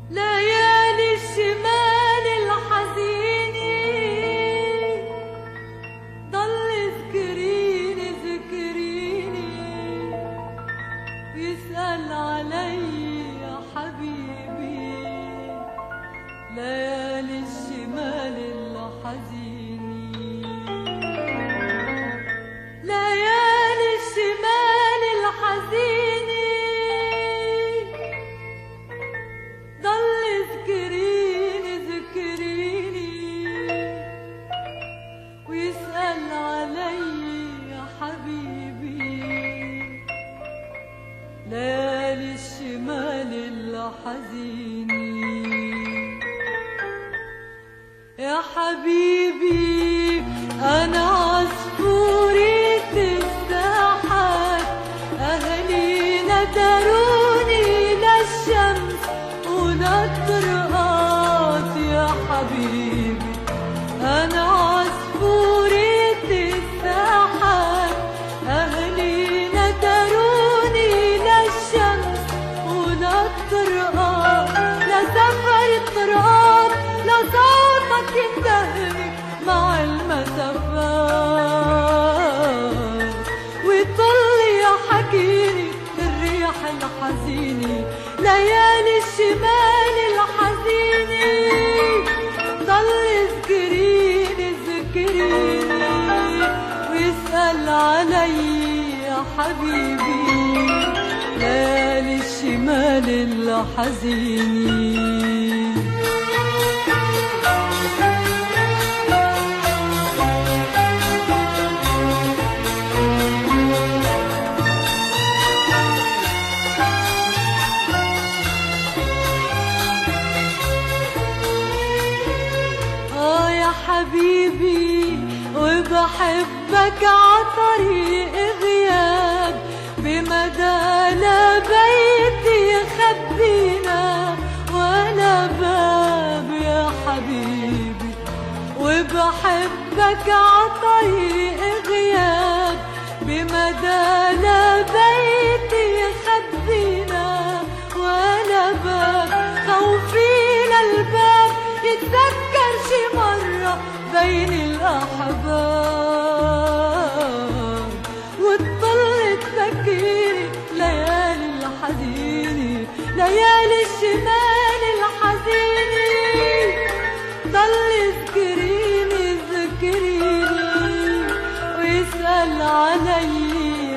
ليالي الشمال الحزينة ضل ذكريني ذكريني ويسأل علي يا حبيبي. ليالي الشمال الحزينة ليالي الشمال الحزينة ضل ذكريني ذكريني ويسأل علي يا حبيبي. ليالي الشمال الحزينة يا حبيبي أنا عصفورة الساحات، أهلي ندروني للشمس وللطرقات. يا حبيبي أنا عصفورة الساحات، أهلي ندروني للشمس وللطرقات. لسفر الطرقات لصوتك يندهني مع المسافات، ويطل يحكيني الريح الحزينة. ليالي الشمال الحزينة ضل ذكريني ذكريني ويسأل علي يا حبيبي. ليالي الشمال الحزينة حبيبي، وبحبك عطريق غياب بمدى لبيتي خبينا ولا باب. يا حبيبي وبحبك عطريق غياب بمدى لبيتي خبينا ولا باب. خوفي للباب يتذكر شي مرة بين الأحباب، وتضل تفكري ليالي الحزينة. ليالي الشمال الحزينة ضل ذكريني ذكريني ويسأل علي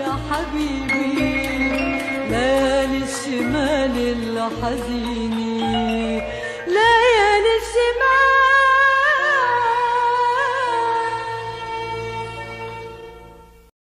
يا حبيبي. ليالي الشمال الحزينة